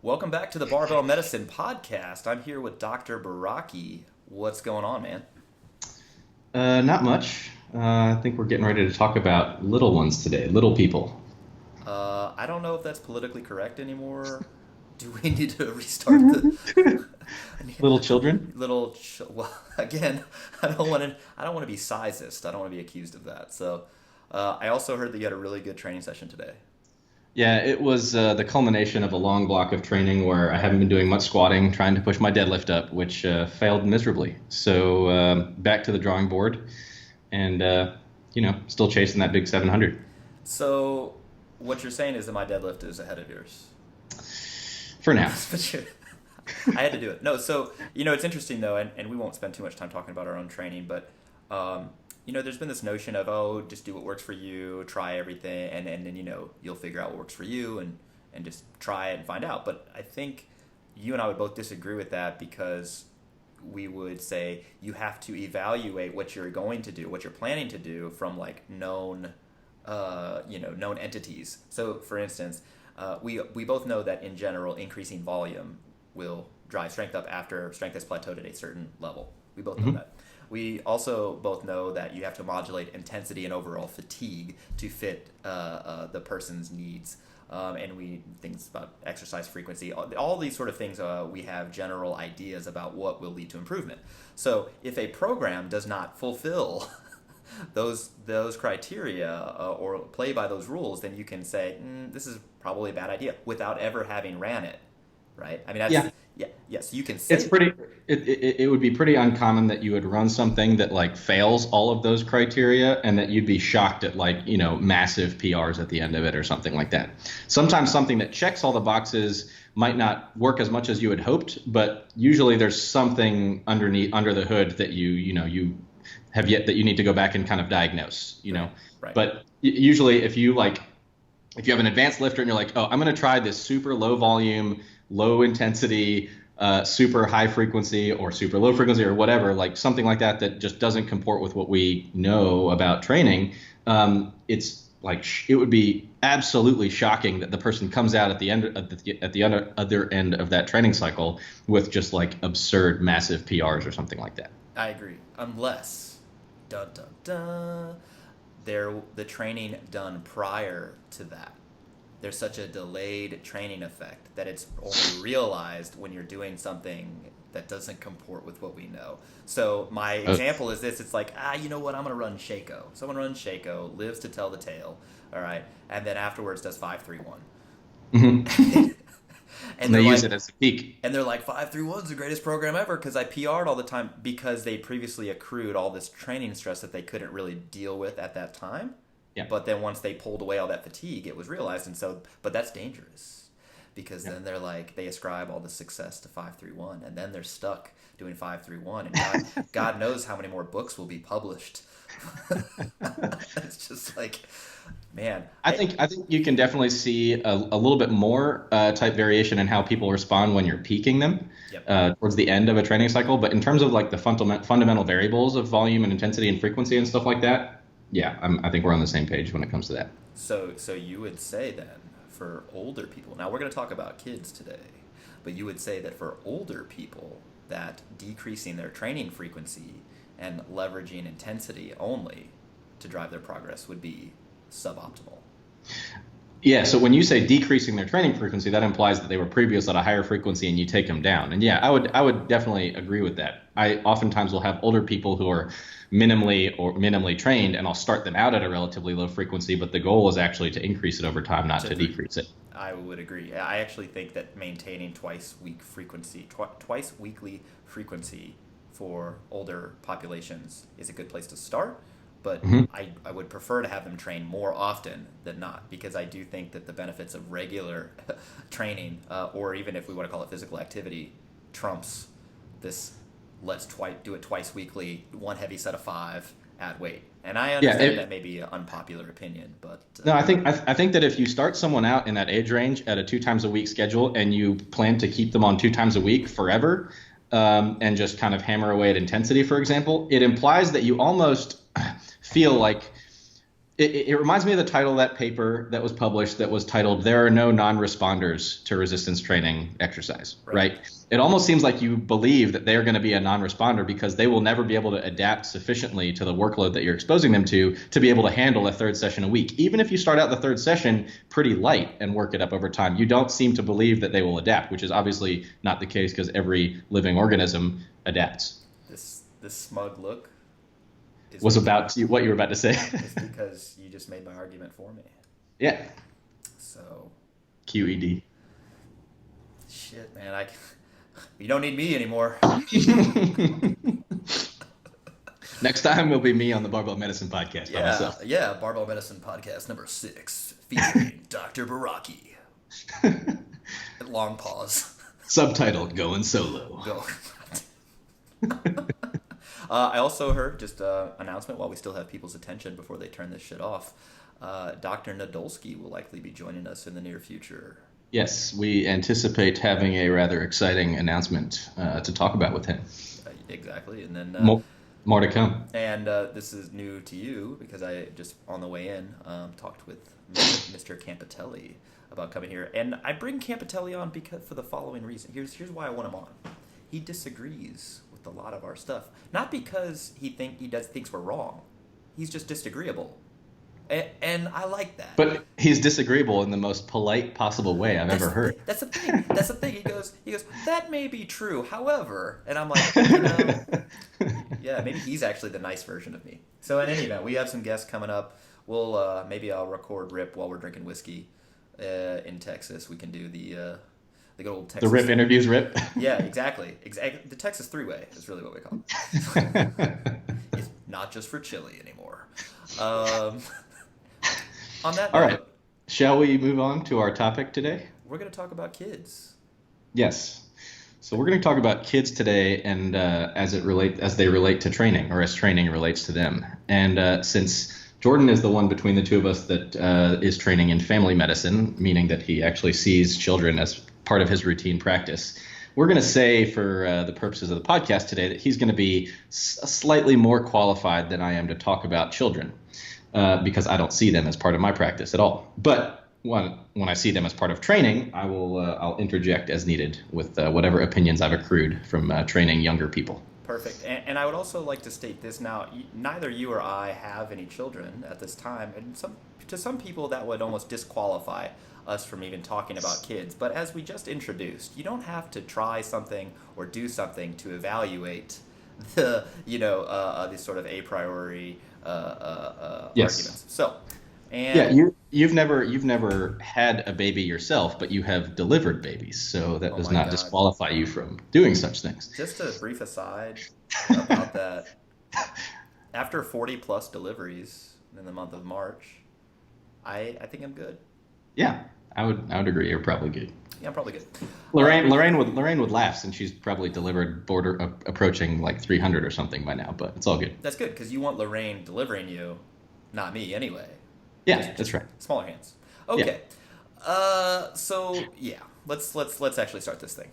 Welcome back to the Barbell Medicine Podcast. I'm here with Dr. Baraki. What's going on, man? Not much. I think we're getting ready to talk about little ones today, little people. I don't know if that's politically correct anymore. Do we need to restart the Little children? Well, again, I don't want to be sizist. I don't want to be accused of that. So, I also heard that you had a really good training session today. Yeah, it was the culmination of a long block of training where I haven't been doing much squatting, trying to push my deadlift up, which failed miserably. So back to the drawing board and, still chasing that big 700. So, what you're saying is that my deadlift is ahead of yours. For now. I had to do it. No, so, it's interesting, though, and we won't spend too much time talking about our own training, but, there's been this notion of, just do what works for you, try everything, and then, you'll figure out what works for you and just try it and find out. But I think you and I would both disagree with that because we would say you have to evaluate what you're going to do, what you're planning to do from, like, known entities. So, for instance, we both know that in general, increasing volume will drive strength up after strength has plateaued at a certain level. We both know that. We also both know that you have to modulate intensity and overall fatigue to fit the person's needs. And things about exercise frequency, all these sort of things, we have general ideas about what will lead to improvement. So if a program does not fulfill those criteria or play by those rules, then you can say this is probably a bad idea without ever having ran it, right? I mean, yes, you can say it's pretty. It would be pretty uncommon that you would run something that like fails all of those criteria and that you'd be shocked at massive PRs at the end of it or something like that. Sometimes something that checks all the boxes might not work as much as you had hoped, but usually there's something under the hood that you have yet that you need to go back and kind of diagnose, Right. But usually if you have an advanced lifter and you're like, oh, I'm going to try this super low volume, low intensity, super high frequency or super low frequency or whatever, like something like that just doesn't comport with what we know about training. It's like it would be absolutely shocking that the person comes out at the other end of that training cycle with just like absurd, massive PRs or something like that. I agree, unless dun dun dun, the training done prior to that. There's such a delayed training effect that it's only realized when you're doing something that doesn't comport with what we know. So my example is this. It's like, you know what? I'm going to run Shako. Someone runs Shako, lives to tell the tale, all right? And then afterwards does 5-3-1. Mm-hmm. And they use it as a peak. And they're like, 5-3-1's the greatest program ever because I PR'd all the time because they previously accrued all this training stress that they couldn't really deal with at that time. Yeah. But then once they pulled away all that fatigue, it was realized. And so, but that's dangerous because then they're like, they ascribe all the success to 5-3-1 and then they're stuck doing 5-3-1 and God knows how many more books will be published. It's just like, man. I think you can definitely see a little bit more type variation in how people respond when you're peaking them towards the end of a training cycle. But in terms of like the fundamental variables of volume and intensity and frequency and stuff like that, yeah, I think we're on the same page when it comes to that. So you would say then for older people, now we're going to talk about kids today, but you would say that for older people that decreasing their training frequency and leveraging intensity only to drive their progress would be suboptimal. Yeah, so when you say decreasing their training frequency, that implies that they were previous at a higher frequency and you take them down. And yeah, I would definitely agree with that. I oftentimes will have older people who are minimally trained, and I'll start them out at a relatively low frequency, but the goal is actually to increase it over time, not to decrease it. I would agree. I actually think that maintaining twice weekly frequency for older populations is a good place to start. But I would prefer to have them train more often than not because I do think that the benefits of regular training, or even if we want to call it physical activity, trumps this let's do it twice weekly, one heavy set of 5 at weight. And I understand that may be an unpopular opinion, but no, I think that if you start someone out in that age range at a 2 times a week schedule and you plan to keep them on 2 times a week forever, and just kind of hammer away at intensity, for example, it implies that you almost feel like It reminds me of the title of that paper that was published that was titled "There are no non-responders to resistance training exercise." Right? It almost seems like you believe that they are going to be a non-responder because they will never be able to adapt sufficiently to the workload that you're exposing them to be able to handle a third session a week. Even if you start out the third session pretty light and work it up over time, you don't seem to believe that they will adapt, which is obviously not the case because every living organism adapts. This smug look was about what you were about to say. It's because you just made my argument for me. Yeah. So. QED. Shit, man. You don't need me anymore. Next time will be me on the Barbell Medicine Podcast by myself. Yeah, Barbell Medicine Podcast number 6, featuring Dr. Baraki. Long pause. Subtitle, Going Solo. Go. I also heard, just an announcement while we still have people's attention before they turn this shit off, Dr. Nadolski will likely be joining us in the near future. Yes, we anticipate having a rather exciting announcement to talk about with him. Exactly, and then... More to come. And this is new to you because I just, on the way in, talked with Mr. Campitelli about coming here. And I bring Campitelli on for the following reason. Here's why I want him on. He disagrees with a lot of our stuff. Not because he thinks we're wrong. He's just disagreeable. And I like that. But he's disagreeable in the most polite possible way I've ever heard. That's the thing. He goes, that may be true. However, and I'm like, yeah, maybe he's actually the nice version of me. So in any event, we have some guests coming up. We'll maybe I'll record Rip while we're drinking whiskey in Texas. We can do the good old Texas. The Rip interviews Rip. Yeah, exactly. The Texas three-way is really what we call it. It's not just for chili anymore. On that note, all right, shall we move on to our topic today? We're going to talk about kids. Yes. So we're going to talk about kids today, and as they relate to training, or as training relates to them. And since Jordan is the one between the two of us that is training in family medicine, meaning that he actually sees children as part of his routine practice, we're going to say for the purposes of the podcast today that he's going to be slightly more qualified than I am to talk about children. Because I don't see them as part of my practice at all. But when I see them as part of training, I'll interject as needed with whatever opinions I've accrued from training younger people. Perfect. And I would also like to state this now. Neither you or I have any children at this time. And to some people, that would almost disqualify us from even talking about kids. But as we just introduced, you don't have to try something or do something to evaluate the, these sort of a priori yes. arguments. So, and yeah, you've never had a baby yourself, but you have delivered babies, so that does not disqualify you from doing such things. Just a brief aside about that. After 40 plus deliveries in the month of March, I think I'm good. Yeah, I would agree. You're probably good. Yeah, I'm probably good. Lorraine would laugh since she's probably delivered approaching like 300 or something by now, but it's all good. That's good because you want Lorraine delivering you, not me anyway. Yeah, that's right. Smaller hands. Okay. Yeah. So yeah, let's actually start this thing.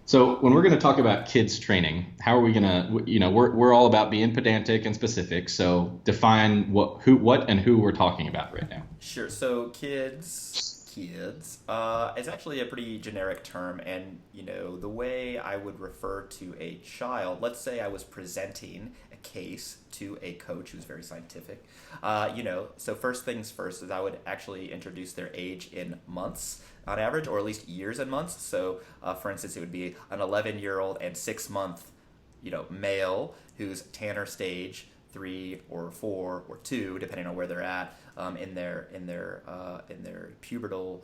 So when we're going to talk about kids training, how are we going to, we're all about being pedantic and specific. So define what and who we're talking about right now. Sure. So kids. It's actually a pretty generic term, and the way I would refer to a child, let's say I was presenting a case to a coach who's very scientific, so first things first is I would actually introduce their age in months on average, or at least years and months. So for instance, it would be an 11-year-old and 6-month male who's Tanner stage 3 or 4 or 2, depending on where they're at in their pubertal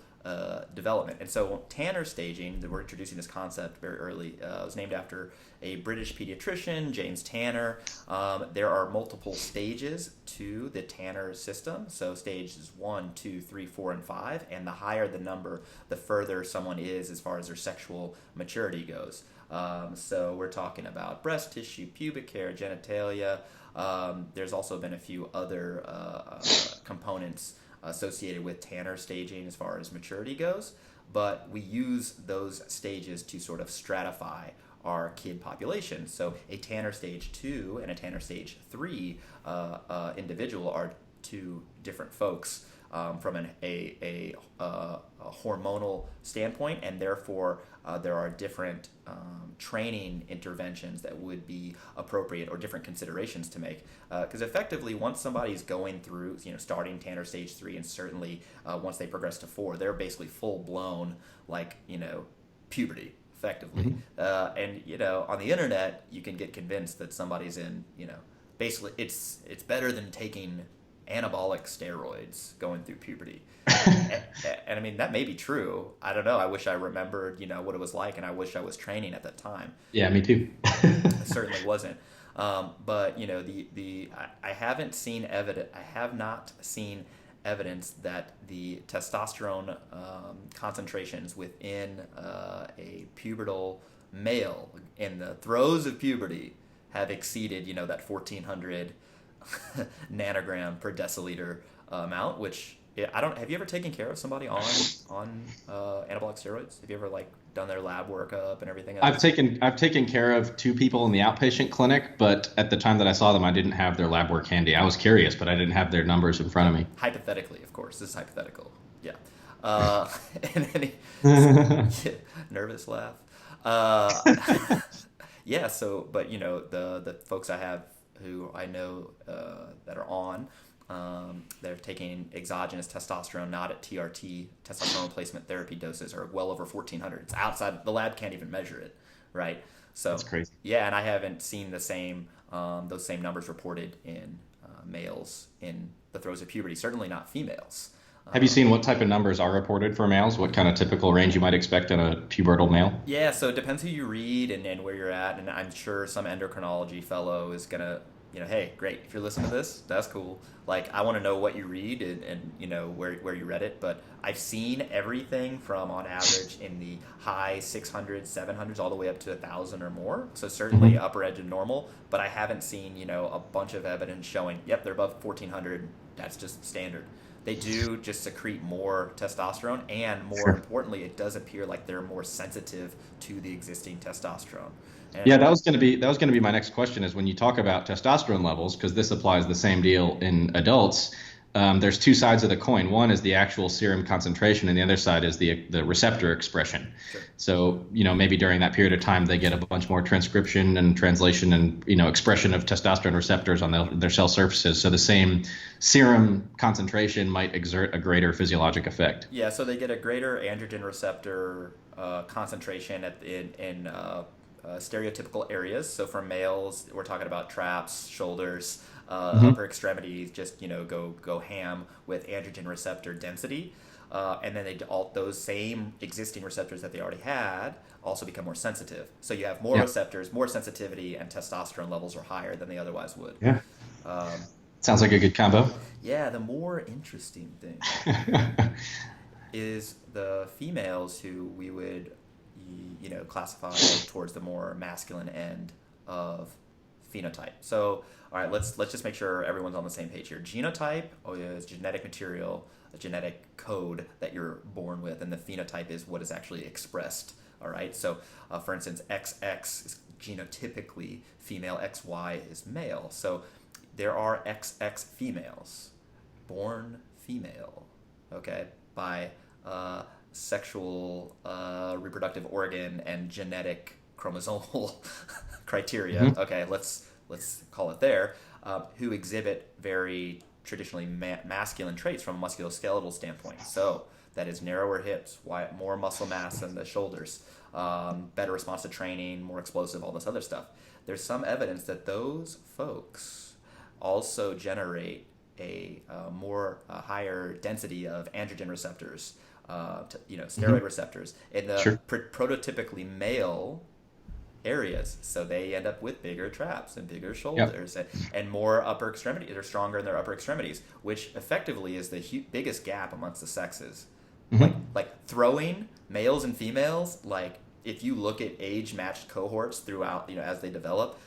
development. And so Tanner staging, we're introducing this concept very early. It was named after a British pediatrician, James Tanner. There are multiple stages to the Tanner system. So stages 1, 2, 3, 4, and 5. And the higher the number, the further someone is as far as their sexual maturity goes. So we're talking about breast tissue, pubic hair, genitalia. There's also been a few other components associated with Tanner staging as far as maturity goes, but we use those stages to sort of stratify our kid population. So a Tanner stage 2 and a Tanner stage 3 individual are two different folks from a hormonal standpoint, and therefore there are different training interventions that would be appropriate or different considerations to make. Because effectively, once somebody's going through, starting Tanner stage 3, and certainly once they progress to 4, they're basically full blown, puberty, effectively. And on the internet, you can get convinced that somebody's in, basically it's better than taking anabolic steroids going through puberty. and I mean, that may be true. I don't know. I wish I remembered, what it was like, and I wish I was training at that time. Yeah, me too. I certainly wasn't. But I haven't seen evidence. I have not seen evidence that the testosterone concentrations within a pubertal male in the throes of puberty have exceeded, that 1,400 nanogram per deciliter amount. Which I don't. Have you ever taken care of somebody on anabolic steroids? Have you ever done their lab workup and everything else? I've taken care of 2 people in the outpatient clinic, but at the time that I saw them, I didn't have their lab work handy. I was curious, but I didn't have their numbers in front of me. Hypothetically, of course. This is hypothetical. Yeah. And then nervous laugh. Yeah. So, but the folks I have who I know that are on. They're taking exogenous testosterone, not at TRT, testosterone replacement therapy doses, are well over 1,400. It's outside, the lab can't even measure it, right? So that's crazy. Yeah, and I haven't seen those same numbers reported in males in the throes of puberty, certainly not females. Have you seen what type of numbers are reported for males? What kind of typical range you might expect in a pubertal male? Yeah, so it depends who you read and where you're at, and I'm sure some endocrinology fellow is going to, hey, great, if you're listening to this, that's cool. I want to know what you read and where you read it. But I've seen everything from, on average, in the high 600s, 700s, all the way up to 1,000 or more. So certainly upper edge of normal. But I haven't seen, a bunch of evidence showing, yep, they're above 1,400. That's just standard. They do just secrete more testosterone, and more importantly, it does appear like they're more sensitive to the existing testosterone. Yeah, that was going to be my next question, is when you talk about testosterone levels, because this applies the same deal in adults, there's 2 sides of the coin. One is the actual serum concentration, and the other side is the receptor expression. Sure. So, maybe during that period of time, they get a bunch more transcription and translation and, expression of testosterone receptors on their cell surfaces. So the same serum concentration might exert a greater physiologic effect. Yeah, so they get a greater androgen receptor concentration in stereotypical areas. So for males, we're talking about traps, shoulders, upper extremities, just go ham with androgen receptor density, and then those same existing receptors that they already had also become more sensitive. So you have more receptors, more sensitivity, and testosterone levels are higher than they otherwise would. Yeah. Sounds like a good combo. Yeah. The more interesting thing is the females who we would classify towards the more masculine end of phenotype. So, all right, let's just make sure everyone's on the same page here. Genotype is genetic material, a genetic code that you're born with, and the phenotype is what is actually expressed. All right. So, for instance, XX is genotypically female, XY is male. So, there are XX females born female, okay, by sexual reproductive organ and genetic chromosomal criteria. Okay, let's call it there, who exhibit very traditionally masculine traits from a musculoskeletal standpoint. So that is narrower hips, more muscle mass in the shoulders, better response to training, more explosive, all this other stuff. There's some evidence that those folks also generate a higher density of androgen receptors, steroid receptors in the prototypically male areas. So they end up with bigger traps and bigger shoulders and more upper extremities. They're stronger in their upper extremities, which effectively is the biggest gap amongst the sexes. Like throwing males and females, if you look at age-matched cohorts throughout, as they develop,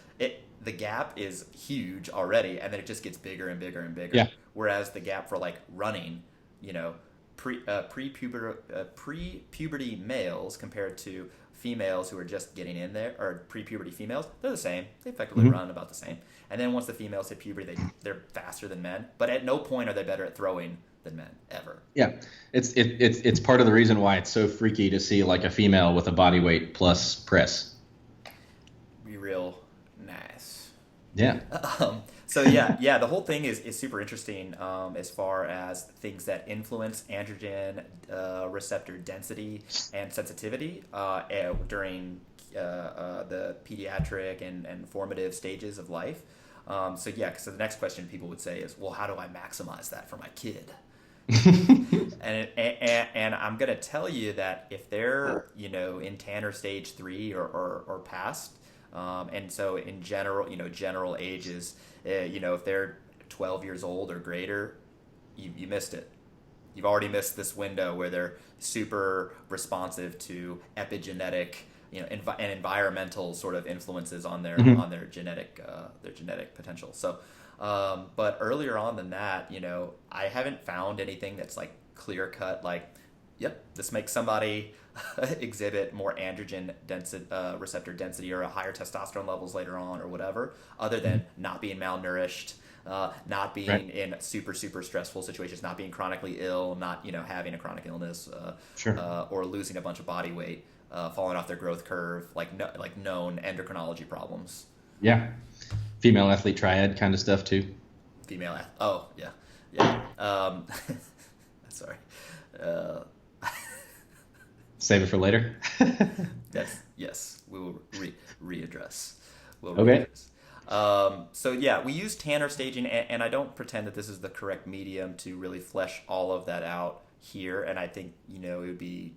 the gap is huge already, and then it just gets bigger and bigger and bigger. Yeah. Whereas the gap for running, pre-puberty males compared to females who are just getting in there, or pre-puberty females, they're the same. They effectively run about the same. And then once the females hit puberty, they're faster than men. But at no point are they better at throwing than men, ever. Yeah, it's part of the reason why it's so freaky to see like a female with a body weight plus press. Be real nice. Yeah. So yeah, the whole thing is super interesting as far as things that influence androgen receptor density and sensitivity during the pediatric and formative stages of life. So the next question people would say is, well, how do I maximize that for my kid? and I'm gonna tell you that if they're in Tanner stage 3 or past, and so in general ages, if they're 12 years old or greater, you missed it. You've already missed this window where they're super responsive to epigenetic, and environmental sort of influences on their on their genetic potential. So, but earlier on than that, I haven't found anything that's like clear cut. Like, yep, this makes somebody exhibit more androgen receptor density or a higher testosterone levels later on or whatever, other than not being malnourished, not being in super stressful situations, not being chronically ill, not having a chronic illness, or losing a bunch of body weight, falling off their growth curve, like known endocrinology problems. Yeah, female athlete triad kind of stuff too. Oh yeah. Sorry. Save it for later. Yes. We will readdress. Okay. So yeah, we use Tanner staging, and I don't pretend that this is the correct medium to really flesh all of that out here. And I think it would be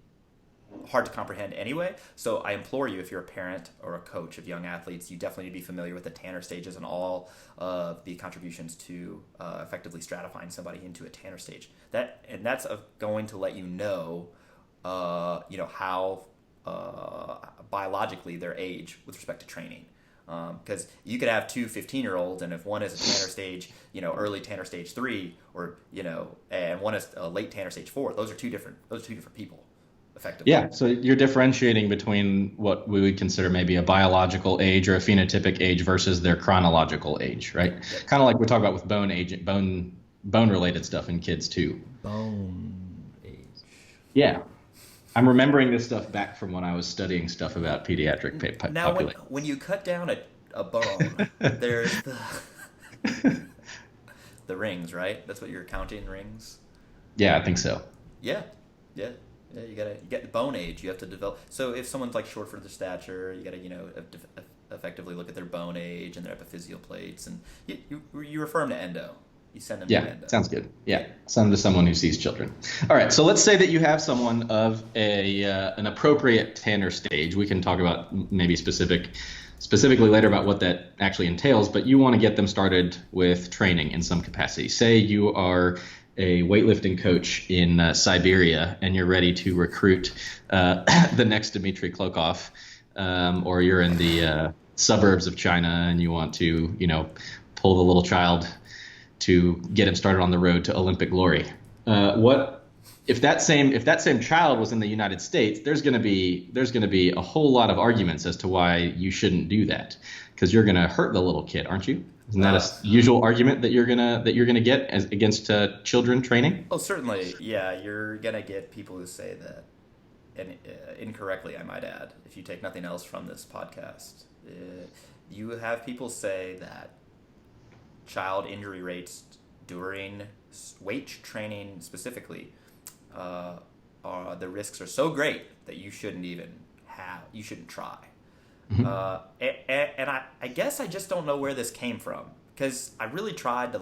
hard to comprehend anyway. So I implore you, if you're a parent or a coach of young athletes, you definitely need to be familiar with the Tanner stages and all of the contributions to effectively stratifying somebody into a Tanner stage. That's going to let you know how biologically their age with respect to training. Because you could have two 15-year-olds, and if one is a Tanner stage, early Tanner stage 3, or and one is a late Tanner stage 4, those are two different people, effectively. Yeah, so you're differentiating between what we would consider maybe a biological age or a phenotypic age versus their chronological age, right? Yep. Kind of like we talk about with bone related stuff in kids too. Bone age. Yeah. I'm remembering this stuff back from when I was studying stuff about pediatric population. Now, when you cut down a bone, there's the rings, right? That's what you're counting, rings? Yeah, I think so. Yeah. You get the bone age. You have to develop. So if someone's like short for their stature, you got to effectively look at their bone age and their epiphyseal plates, and you refer them to endo. You send them to endo. Sounds good. Yeah, send them to someone who sees children. All right, so let's say that you have someone of an appropriate Tanner stage. We can talk about maybe specifically later about what that actually entails, but you want to get them started with training in some capacity. Say you are a weightlifting coach in Siberia and you're ready to recruit the next Dmitry Klokov, or you're in the suburbs of China and you want to, pull the little child to get him started on the road to Olympic glory. What if that same child was in the United States? There's going to be a whole lot of arguments as to why you shouldn't do that, because you're going to hurt the little kid, aren't you? Isn't that a usual argument that you're gonna get against children training? Oh, certainly. Yeah, you're gonna get people who say that, and incorrectly, I might add. If you take nothing else from this podcast, you have people say that child injury rates during weight training specifically, the risks are so great that you shouldn't try. Mm-hmm. And I guess I just don't know where this came from, because I really tried to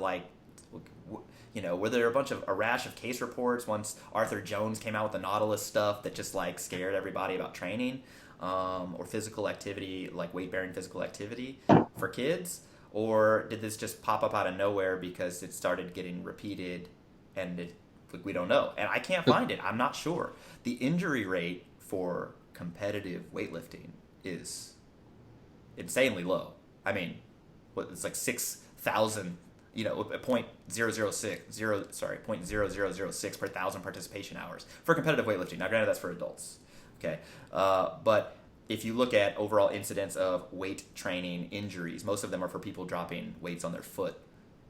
were there a rash of case reports once Arthur Jones came out with the Nautilus stuff that just scared everybody about training, or physical activity, like weight-bearing physical activity for kids? Or did this just pop up out of nowhere because it started getting repeated and we don't know? And I can't find it. I'm not sure. The injury rate for competitive weightlifting is insanely low. I mean, it's like 6,000, 0.0006 per thousand participation hours for competitive weightlifting. Now, granted, that's for adults. Okay. But if you look at overall incidence of weight training injuries, most of them are for people dropping weights on their foot,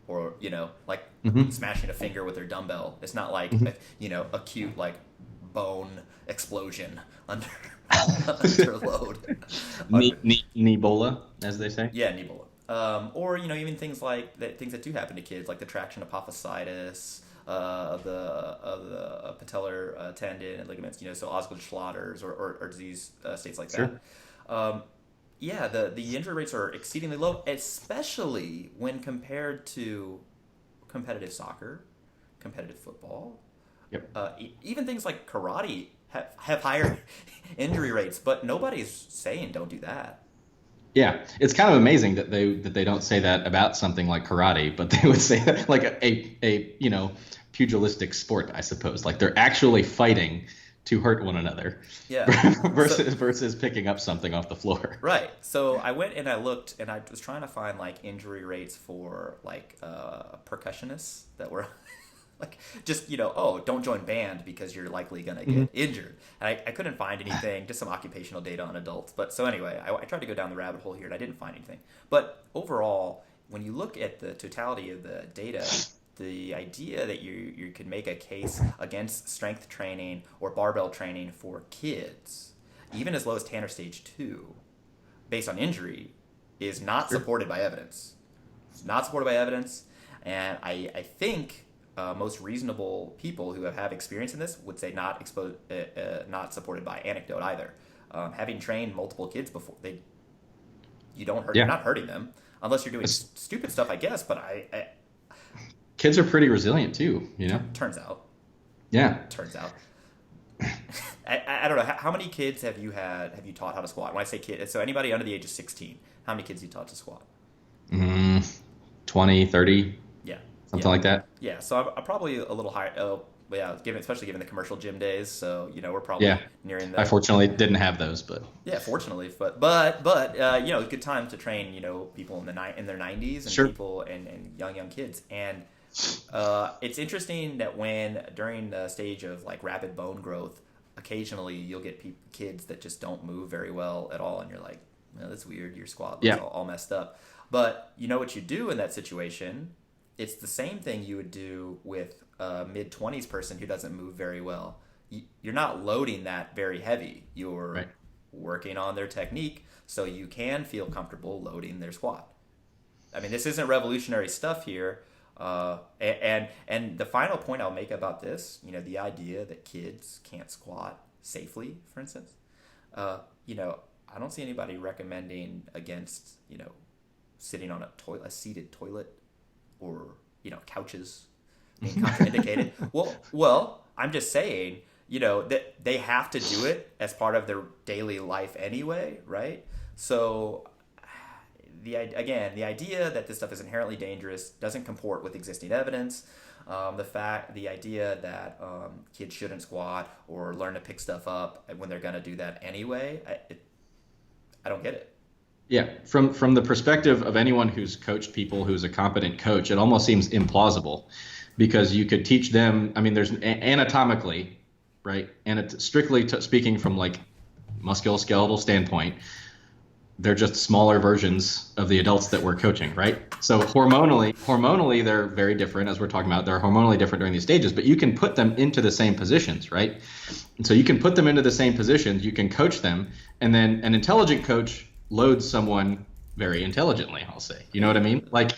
or like smashing a finger with their dumbbell. It's not like acute like bone explosion under load. Ebola, as they say. Yeah, Ebola. Or even things that do happen to kids, like the traction apophysitis of the patellar tendon and ligaments. So Osgood-Schlatter's or disease states like Sure. that. The injury rates are exceedingly low, especially when compared to competitive soccer, competitive football. Yep. Even things like karate have higher injury rates, but nobody's saying don't do that. Yeah, it's kind of amazing that they don't say that about something like karate, but they would say that like a pugilistic sport, I suppose. Like they're actually fighting to hurt one another. Yeah. versus picking up something off the floor. Right. So I went and I looked and I was trying to find like injury rates for like percussionists that were like just don't join band because you're likely gonna get injured. And I couldn't find anything, just some occupational data on adults. But so anyway, I tried to go down the rabbit hole here and I didn't find anything. But overall, when you look at the totality of the data, the idea that you could make a case against strength training or barbell training for kids, even as low as Tanner stage 2, based on injury, is not supported by evidence. It's not supported by evidence, and I think most reasonable people who have experience in this would say not supported by anecdote either. Having trained multiple kids before, you don't hurt. You're not hurting them unless you're doing stupid stuff, I guess. But kids are pretty resilient too, Turns out. Yeah. Turns out. I don't know. How many kids have you taught how to squat? When I say kids, so anybody under the age of 16, how many kids you taught to squat? 20, 30. Yeah. Something like that. Yeah. So I'm probably a little higher. Oh, yeah. Especially given the commercial gym days. So, we're probably nearing the. I fortunately didn't have those, but. Yeah, fortunately. But a good time to train, people in their 90s and people and young kids. And it's interesting that during the stage of like rapid bone growth, occasionally you'll get kids that just don't move very well at all, and you're like, that's weird. Your squat looks all messed up. But what you do in that situation? It's the same thing you would do with a mid-20s person who doesn't move very well. You're not loading that very heavy. You're working on their technique so you can feel comfortable loading their squat. I mean, this isn't revolutionary stuff here. And the final point I'll make about this, the idea that kids can't squat safely, for instance, I don't see anybody recommending against, sitting on a seated toilet or, couches being contraindicated. Well, I'm just saying, that they have to do it as part of their daily life anyway, right? So the idea that this stuff is inherently dangerous doesn't comport with existing evidence. The idea that kids shouldn't squat or learn to pick stuff up when they're going to do that anyway, I don't get it. Yeah, from the perspective of anyone who's coached people, who's a competent coach, it almost seems implausible, because you could teach them. I mean, there's anatomically, right, and strictly speaking from like musculoskeletal standpoint, they're just smaller versions of the adults that we're coaching, right? So hormonally, they're very different, as we're talking about. They're hormonally different during these stages, but you can put them into the same positions, right? And so you can put them into the same positions, you can coach them, and then an intelligent coach loads someone very intelligently, I'll say. You know what I mean? Like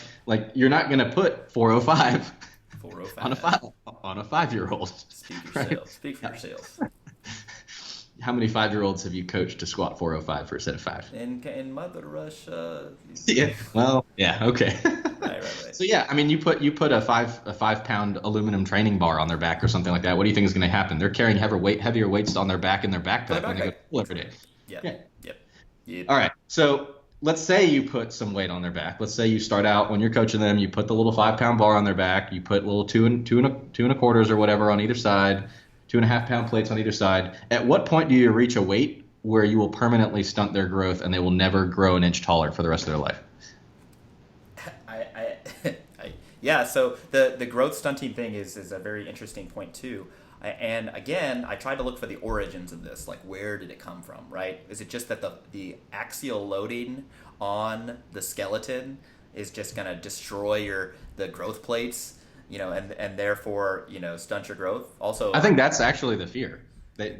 you're not going to put 405 on a 5-year-old. Speak for yourself. How many 5-year-olds have you coached to squat 405 for a set of 5? In Mother Russia. Yeah. Well, yeah. Okay. Right. So yeah, I mean, you put a 5-pound aluminum training bar on their back or something like that. What do you think is going to happen? They're carrying heavier weights on their back in their backpack when they go to school every day. Yeah. Yep. All right. So let's say you put some weight on their back. Let's say you start out when you're coaching them, you put the little 5-pound bar on their back. You put little 2 1/4s or whatever on either side. 2.5-pound plates on either side. At what point do you reach a weight where you will permanently stunt their growth and they will never grow an inch taller for the rest of their life? Yeah, so the growth stunting thing is a very interesting point too. And again, I tried to look for the origins of this, like where did it come from, right? Is it just that the axial loading on the skeleton is just going to destroy the growth plates, and therefore, stunt your growth? Also, I think that's actually the fear.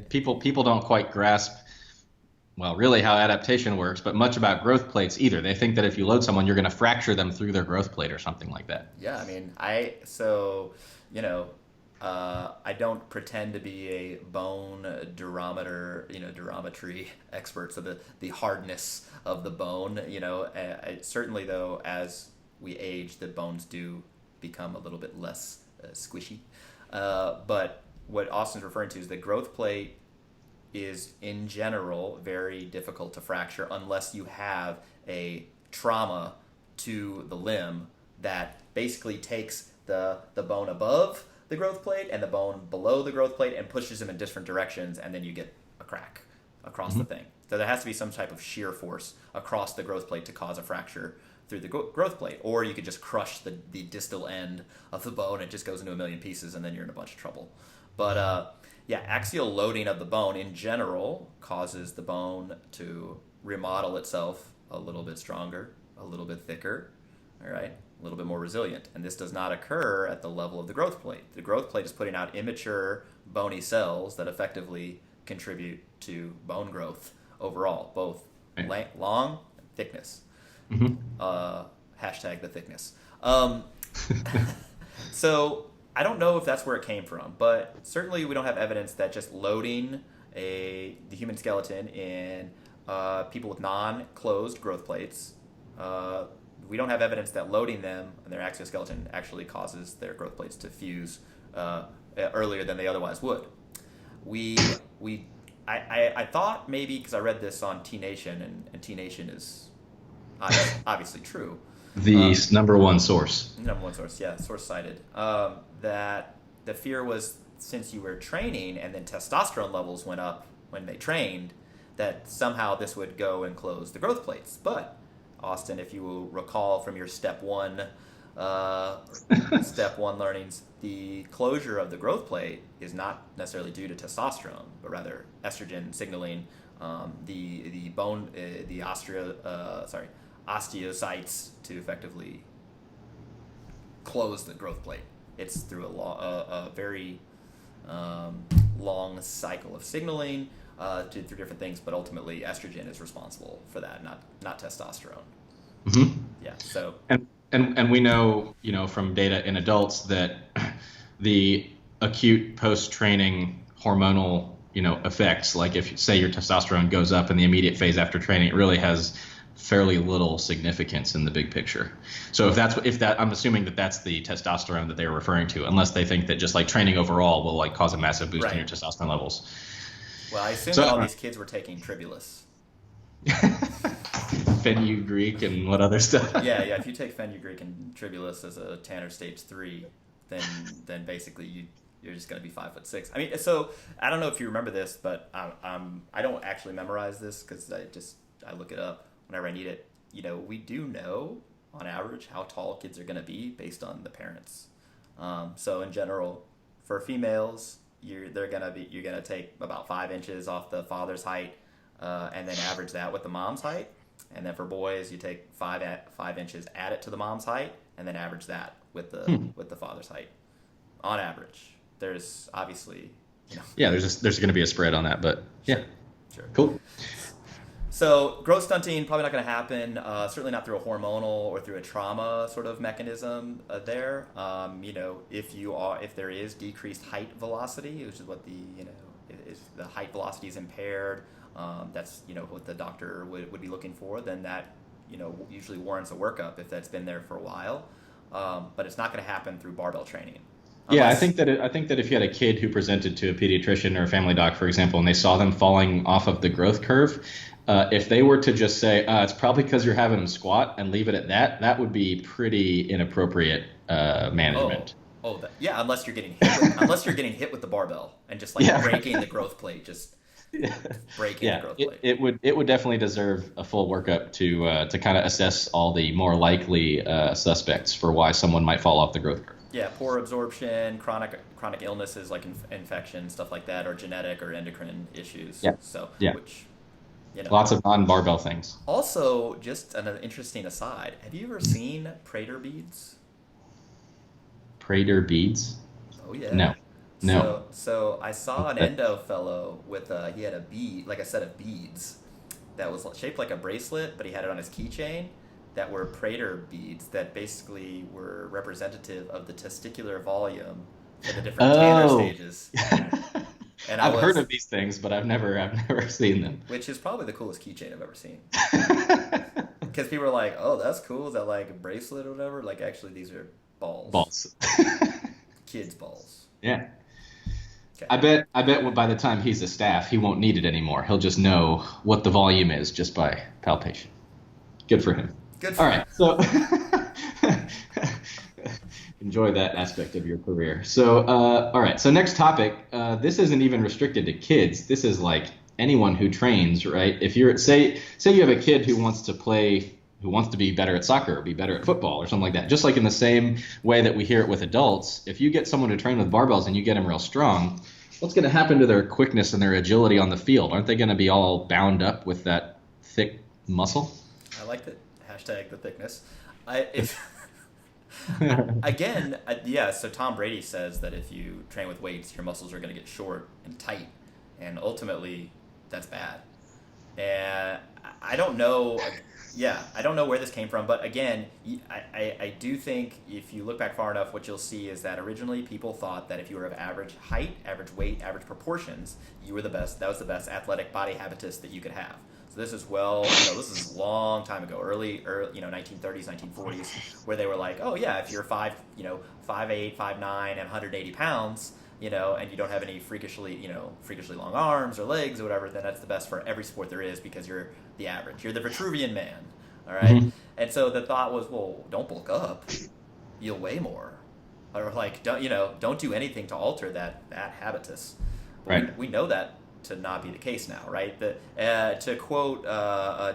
People don't quite grasp, well, really how adaptation works, but much about growth plates either. They think that if you load someone, you're going to fracture them through their growth plate or something like that. Yeah, I mean, I don't pretend to be a bone durometry expert, so the hardness of the bone, certainly though, as we age, the bones do become a little bit less squishy. But what Austin's referring to is the growth plate is in general very difficult to fracture unless you have a trauma to the limb that basically takes the bone above the growth plate and the bone below the growth plate and pushes them in different directions, and then you get a crack across the thing. So there has to be some type of shear force across the growth plate to cause a fracture through the growth plate, or you could just crush the distal end of the bone. It just goes into a million pieces, and then you're in a bunch of trouble. But axial loading of the bone in general causes the bone to remodel itself a little bit stronger, a little bit thicker, all right, a little bit more resilient. And this does not occur at the level of the growth plate. The growth plate is putting out immature bony cells that effectively contribute to bone growth overall, both long and thickness. Hashtag the thickness. So I don't know if that's where it came from, but certainly we don't have evidence that just loading the human skeleton in people with non-closed growth plates, we don't have evidence that loading them in their exoskeleton actually causes their growth plates to fuse earlier than they otherwise would. I thought maybe, because I read this on T Nation, and T Nation is obviously true. The number one source. Number one source, yeah, source cited. That the fear was, since you were training and then testosterone levels went up when they trained, that somehow this would go and close the growth plates. But Austin, if you will recall from your step one learnings, the closure of the growth plate is not necessarily due to testosterone, but rather estrogen signaling. The bone, osteocytes to effectively close the growth plate. It's through a very long cycle of signaling through different things, but ultimately estrogen is responsible for that, not testosterone. Mm-hmm. Yeah. So and we know, from data in adults that the acute post-training hormonal effects, like if say your testosterone goes up in the immediate phase after training, it really has fairly little significance in the big picture. So if that I'm assuming that that's the testosterone that they were referring to, unless they think that just like training overall will like cause a massive boost in your testosterone levels. Well, I assume that all these kids were taking Tribulus. Fenugreek and what other stuff? Yeah. If you take Fenugreek and Tribulus as a Tanner stage 3, then basically you're just going to be 5'6". I mean, so I don't know if you remember this, but I don't actually memorize this because I look it up whenever I need it. We do know on average how tall kids are going to be based on the parents. So in general, for females, you're going to take about 5 inches off the father's height, and then average that with the mom's height. And then for boys, you take 5 inches, add it to the mom's height, and then average that with the father's height. On average, there's obviously, Yeah, there's going to be a spread on that, but yeah, sure. Cool. So growth stunting probably not going to happen. Certainly not through a hormonal or through a trauma sort of mechanism there. If there is decreased height velocity, which is what if the height velocity is impaired, that's what the doctor would be looking for. Then that usually warrants a workup if that's been there for a while. But it's not going to happen through barbell training. Yeah, I think that if you had a kid who presented to a pediatrician or a family doc, for example, and they saw them falling off of the growth curve, if they were to just say it's probably because you're having them squat and leave it at that, that would be pretty inappropriate management. Unless you're getting hit with the barbell and just breaking the growth plate, breaking the growth plate. It would definitely deserve a full workup to kind of assess all the more likely suspects for why someone might fall off the growth curve. Yeah, poor absorption, chronic illnesses like infection, stuff like that, or genetic or endocrine issues. Yeah. So, Yeah. which, you know. Lots of non-barbell things. Also, just an interesting aside, have you ever seen Prater beads? Prater beads? Oh yeah. No. No. So I saw an endo fellow with he had a bead, like a set of beads that was shaped like a bracelet, but he had it on his keychain that were Prater beads that basically were representative of the testicular volume for the different Tanner stages. And I've heard of these things, but I've never seen them. Which is probably the coolest keychain I've ever seen. Because people are like, "Oh, that's cool. Is that like a bracelet or whatever?" Like, actually, these are balls. Balls. Kids' balls. Yeah. Okay. I bet by the time he's a staff, he won't need it anymore. He'll just know what the volume is just by palpation. Good for him. Good for All him. right. So enjoy that aspect of your career. So, all right. So next topic. This isn't even restricted to kids. This is like anyone who trains, right? If you're say you have a kid who wants to be better at soccer or be better at football or something like that. Just like in the same way that we hear it with adults, if you get someone to train with barbells and you get them real strong, what's going to happen to their quickness and their agility on the field? Aren't they going to be all bound up with that thick muscle? I like it. Hashtag the thickness. So Tom Brady says that if you train with weights, your muscles are going to get short and tight, and ultimately that's bad. And I don't know. Yeah, I don't know where this came from, but again, I do think if you look back far enough, what you'll see is that originally people thought that if you were of average height, average weight, average proportions, you were the best. That was the best athletic body habitus that you could have. So this is this is a long time ago, early 1930s, 1940s, where they were like, oh yeah, if you're 5'8", 5'9", and 180 pounds, and you don't have any freakishly long arms or legs or whatever, then that's the best for every sport there is because you're the average. You're the Vitruvian man, all right? Mm-hmm. And so the thought was, well, don't bulk up. You'll weigh more. Or like, don't do anything to alter that habitus. Right. We know that to not be the case now, right? To quote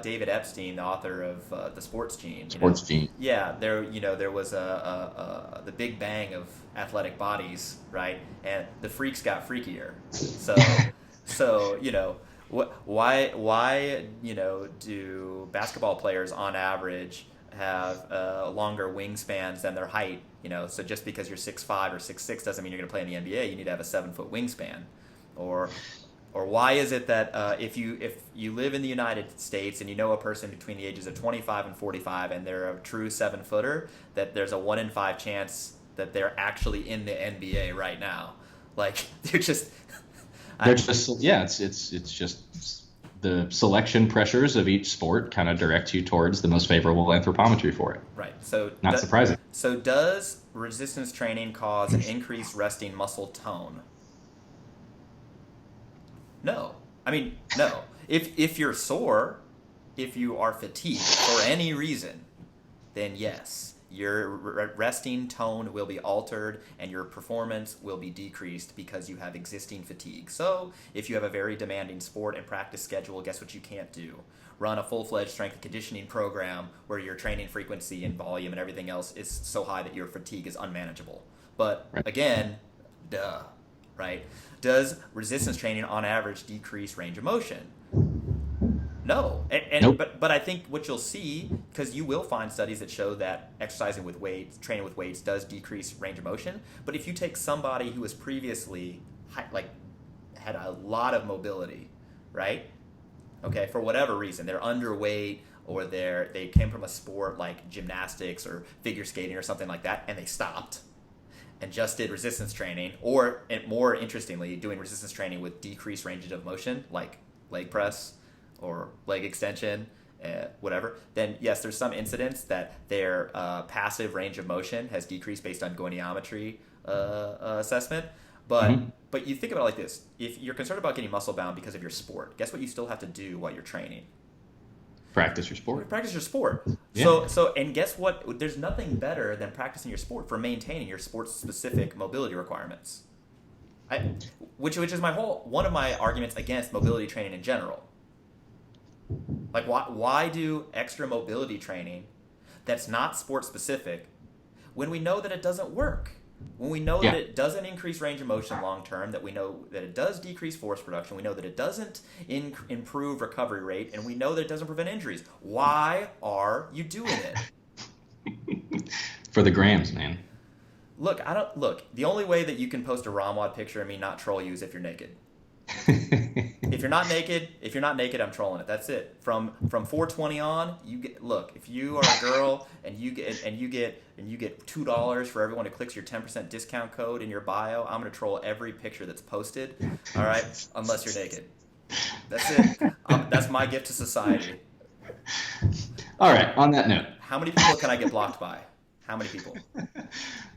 David Epstein, the author of The Sports Gene. Gene. Yeah, there was the Big Bang of athletic bodies, right? And the freaks got freakier. So why do basketball players on average have longer wingspans than their height? So just because you're 6'5" or 6'6" doesn't mean you're going to play in the NBA. You need to have a 7-foot wingspan, or why is it that if you live in the United States and you know a person between the ages of 25 and 45 and they're a true 7-footer, that there's a 1 in 5 chance that they're actually in the NBA right now? Like they're just it's just the selection pressures of each sport kind of direct you towards the most favorable anthropometry for it. Right. So not surprising. So does resistance training cause an increased resting muscle tone? No. I mean, no. If you're sore, if you are fatigued for any reason, then yes, your resting tone will be altered and your performance will be decreased because you have existing fatigue. So if you have a very demanding sport and practice schedule, guess what you can't do? Run a full-fledged strength and conditioning program where your training frequency and volume and everything else is so high that your fatigue is unmanageable. But again, duh, right? Does resistance training on average decrease range of motion? No. Nope. But I think what you'll see, because you will find studies that show that exercising with weights, training with weights does decrease range of motion. But if you take somebody who was previously had a lot of mobility, right? Okay, for whatever reason, they're underweight or they came from a sport like gymnastics or figure skating or something like that, and they stopped and just did resistance training, or, and more interestingly, doing resistance training with decreased ranges of motion, like leg press or leg extension, whatever, then yes, there's some incidents that their passive range of motion has decreased based on goniometry assessment. But you think about it like this. If you're concerned about getting muscle bound because of your sport, guess what you still have to do while you're training? Practice your sport. Practice your sport. Yeah. So and guess what? There's nothing better than practicing your sport for maintaining your sports-specific mobility requirements. Which is one of my arguments against mobility training in general. Like why do extra mobility training that's not sport-specific when we know that it doesn't work? when we know that it doesn't increase range of motion long term, that we know that it does decrease force production, we know that it doesn't improve recovery rate, and we know that it doesn't prevent injuries, why are you doing it? For the grams, man. Look, the only way that you can post a ROMWAD picture of me not troll you is if you're naked. If you're not naked, I'm trolling it. That's it. From 420 on, if you are a girl and you get $2 for everyone who clicks your 10% discount code in your bio, I'm gonna troll every picture that's posted. All right, unless you're naked. That's it. That's my gift to society. All right. On that note, how many people can I get blocked by? How many people?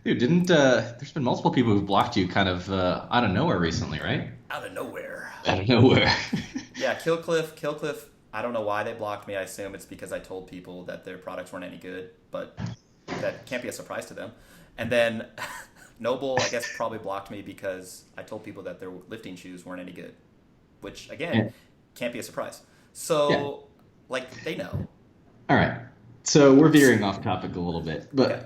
Dude, there's been multiple people who've blocked you kind of out of nowhere recently, right? Out of nowhere. Yeah, Killcliff, I don't know why they blocked me. I assume it's because I told people that their products weren't any good, but that can't be a surprise to them. And then Noble, I guess, probably blocked me because I told people that their lifting shoes weren't any good, which, again, can't be a surprise. So, they know. All right. So we're veering off topic a little bit, but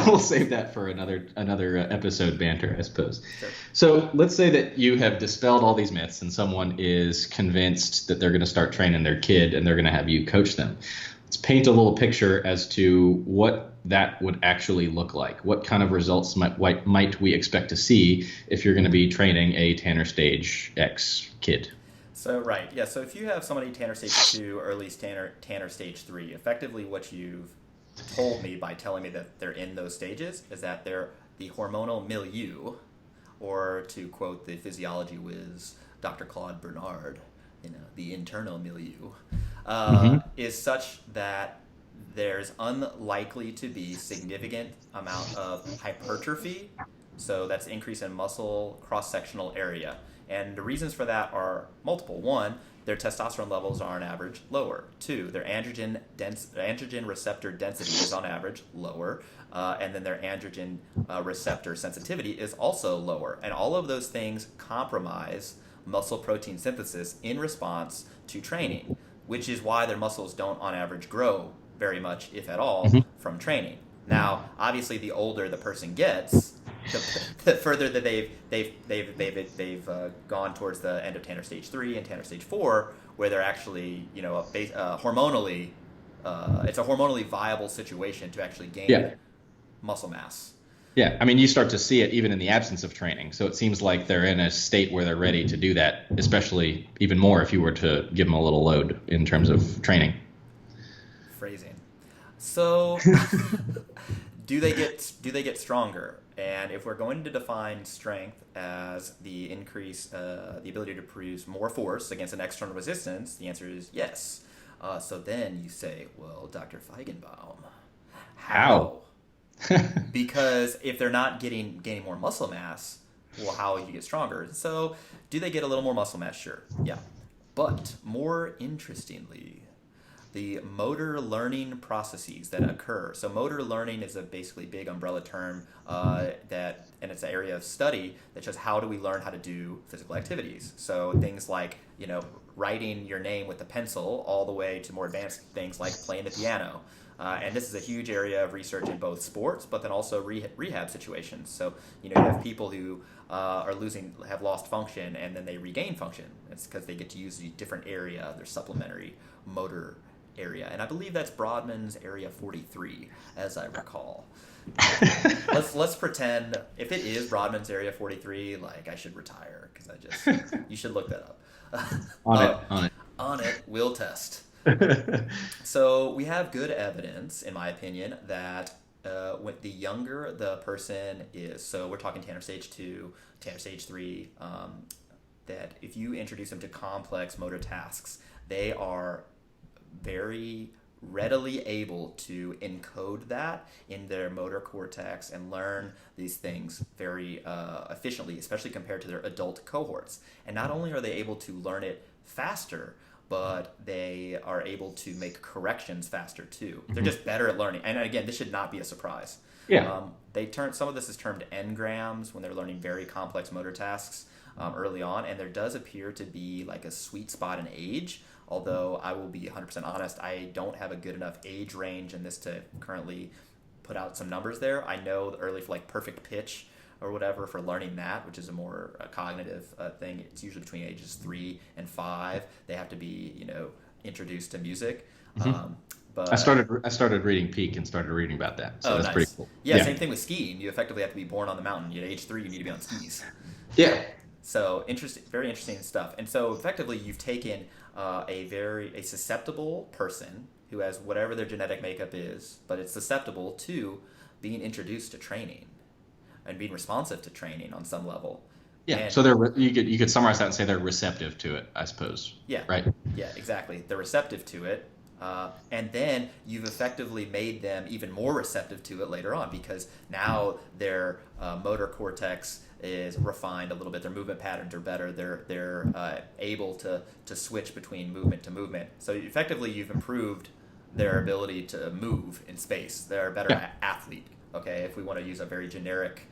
we'll save that for another episode banter, I suppose. Sure. So let's say that you have dispelled all these myths and someone is convinced that they're going to start training their kid and they're going to have you coach them. Let's paint a little picture as to what that would actually look like. What kind of results might we expect to see if you're going to be training a Tanner Stage X kid? So, right, yeah, so if you have somebody Tanner Stage 2 or at least Tanner Stage 3, effectively what you've told me by telling me that they're in those stages is that they're the hormonal milieu, or to quote the physiology whiz, Dr. Claude Bernard, the internal milieu, is such that there's unlikely to be significant amount of hypertrophy, so that's increase in muscle cross-sectional area. And the reasons for that are multiple. One, their testosterone levels are on average lower. Two, their androgen receptor density is on average lower. And then their androgen receptor sensitivity is also lower. And all of those things compromise muscle protein synthesis in response to training, which is why their muscles don't on average grow very much, if at all, from training. Now, obviously, the older the person gets, the further that they've gone towards the end of Tanner Stage 3 and Tanner Stage 4, where they're actually, hormonally, it's a hormonally viable situation to actually gain muscle mass. Yeah, I mean, you start to see it even in the absence of training. So it seems like they're in a state where they're ready to do that, especially even more if you were to give them a little load in terms of training. Phrasing. So, do they get stronger? And if we're going to define strength as the increase, the ability to produce more force against an external resistance, the answer is yes. So then you say, well, Dr. Feigenbaum, how? Because if they're not gaining more muscle mass, well, how will you get stronger? So do they get a little more muscle mass? Sure, yeah. But more interestingly, the motor learning processes that occur. So motor learning is a basically big umbrella term and it's an area of study that shows how do we learn how to do physical activities. So things like, writing your name with a pencil all the way to more advanced things like playing the piano. And this is a huge area of research in both sports, but then also rehab situations. So, you have people who have lost function and then they regain function. It's because they get to use a different area of their supplementary motor area. And I believe that's Brodmann's Area 43, as I recall. Let's pretend, if it is Brodmann's Area 43, I should retire, because you should look that up. On it, we'll test. So we have good evidence, in my opinion, that when the younger the person is, so we're talking Tanner Stage 2, Tanner Stage 3, that if you introduce them to complex motor tasks, they are very readily able to encode that in their motor cortex and learn these things very efficiently, especially compared to their adult cohorts. And not only are they able to learn it faster, but they are able to make corrections faster too. They're just better at learning. And again, this should not be a surprise. Yeah. Some of this is termed engrams when they're learning very complex motor tasks early on, and there does appear to be a sweet spot in age. Although I will be 100% honest, I don't have a good enough age range in this to currently put out some numbers there. I know early for like perfect pitch or whatever for learning that, which is a more cognitive thing. It's usually between ages 3 and 5. They have to be, introduced to music. But I started reading Peak and started reading about that. So that's nice. pretty cool. Yeah, same thing with skiing. You effectively have to be born on the mountain. At age 3, you need to be on skis. Yeah. So very interesting stuff. And so effectively, you've taken a susceptible person who has whatever their genetic makeup is, but it's susceptible to being introduced to training and being responsive to training on some level. Yeah. And, so you could summarize that and say they're receptive to it, I suppose. Yeah. Right. Yeah. Exactly. They're receptive to it. And then you've effectively made them even more receptive to it later on, because now their motor cortex is refined a little bit. Their movement patterns are better. They're able to switch between movement to movement. So effectively, you've improved their ability to move in space. They're a better athlete. Okay, if we want to use a very generic